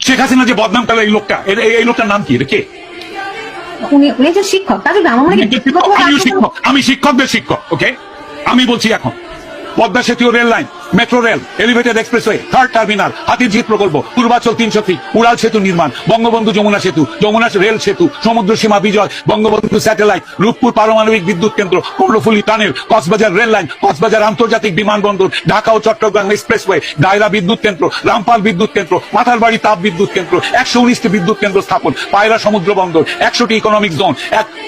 শেখ হাসিনা যে বদনাম করলো এই লোকটা, এই লোকটার নাম কি? এটা কে? উনি একজন শিক্ষক। তাদের আমার মনে হয় আমি শিক্ষকদের শিক্ষক। ওকে, আমি বলছি এখন পদ্মা সেতু, rail line, metro rail, elevated expressway, third terminal, Hatirjheel প্রকল্প, পূর্বাচল 300 ফিট, উড়াল সেতু নির্মাণ, বঙ্গবন্ধু যমুনা সেতু, যমুনা রেল সেতু, সমুদ্র সীমা বিজয়, বঙ্গবন্ধু স্যাটেলাইট, রূপপুর পারমাণবিক বিদ্যুৎ কেন্দ্র, Karnaphuli tunnel, Cox's Bazar rail line, Cox's Bazar আন্তর্জাতিক বিমানবন্দর, ঢাকা ও চট্টগ্রাম এক্সপ্রেসওয়ে, দায়রা বিদ্যুৎ কেন্দ্র, রামপাল বিদ্যুৎ কেন্দ্র, মাথারবাড়ি তাপ বিদ্যুৎ কেন্দ্র, 119টি বিদ্যুৎ কেন্দ্র স্থাপন, পায়রা সমুদ্র বন্দর, 100টি ইকোনমিক জোন,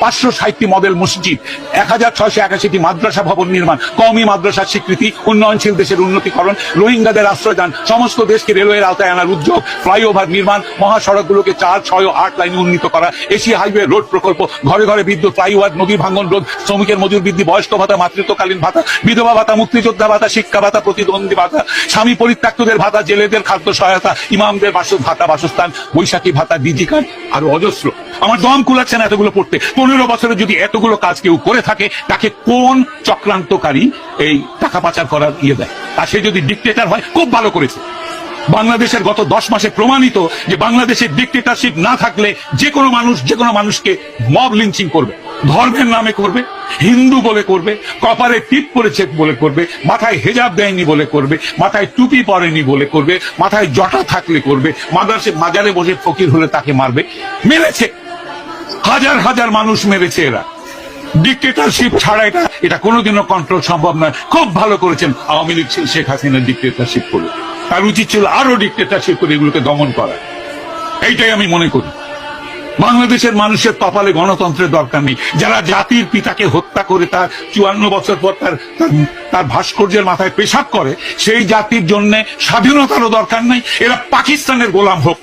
560টি মডেল মসজিদ, 1681টি মাদ্রাসা ভবন নির্মাণ, কওমি মাদ্রাসার স্বীকৃতি, উন্নয়নশীল দেশের উন্নতিকরণ, রোহিঙ্গাদের আশ্রয়দান, সমস্ত দেশকে রেলওয়ের আওতায় আনার উদ্যোগ, ফ্লাইওভার নির্মাণ, মহাসড়কগুলোকে 4, 6 ও 8 লাইনে উন্নীত করা, এশিয়া হাইওয়ে রোড প্রকল্প, ঘরে ঘরে বিদ্যুৎ, ফ্লাইওভার, নদী ভাঙন রোধ, শ্রমিকের মজুর বৃদ্ধি, বয়স্ক ভাতা, মাতৃত্বকালীন ভাতা, বিধবা ভাতা, মুক্তিযোদ্ধা ভাতা, শিক্ষা ভাতা, প্রতিদ্বন্দ্বী ভাতা, স্বামী পরিত্যক্তদের ভাতা, জেলেদের খাদ্য সহায়তা, ইমামদের ভাতা, বাসস্থান, বৈশাখী ভাতা, ডিজি কার্ড, আরো অজস্র। আমার দম কুলাচ্ছে না এতগুলো পড়তে। 15 বছরে যদি এতগুলো কাজ কেউ করে থাকে, তাকে কোন চক্রান্তকারী এই টাকা পাচার করার দেয়? আর সে যদি ডিক্টেটর হয়, খুব ভালো করেছে। বাংলাদেশের গত 10 মাসে প্রমাণিত যে বাংলাদেশের ডিক্টেটরশিপ না থাকলে যে কোনো মানুষ যে কোনো মানুষকে মব লিঞ্চিং করবে, ধর্মের নামে করবে, হিন্দু বলে করবে, কপালে টিপ পরেছে বলে করবে, মাথায় হেজাব দেয়নি বলে করবে, মাথায় টুপি পরেনি বলে করবে, মাথায় জটা থাকলে করবে, মাজারে বসে ফকির হলে তাকে মারবে। মেরেছে, হাজার হাজার মানুষ মেরেছে এরা। ডিক্টেটরশিপ ছাড়া এটা কোনোদিনও কন্ট্রোল সম্ভব নয়। খুব ভালো করেছেন আওয়ামী লীগ শেখ হাসিনার ডিক্টেটরশিপ করে। তার উচিত ছিল আরো ডিক্টেটরশিপ করে এগুলোকে দমন করা। এইটাই আমি মনে করি। বাংলাদেশের মানুষের কপালে গণতন্ত্রের দরকার নেই। যারা জাতির পিতাকে হত্যা করে তার 54 বছর পর তার ভাস্কর্যের মাথায় পেশাব করে, সেই জাতির জন্য স্বাধীনতারও দরকার নাই। এরা পাকিস্তানের গোলাম হোক।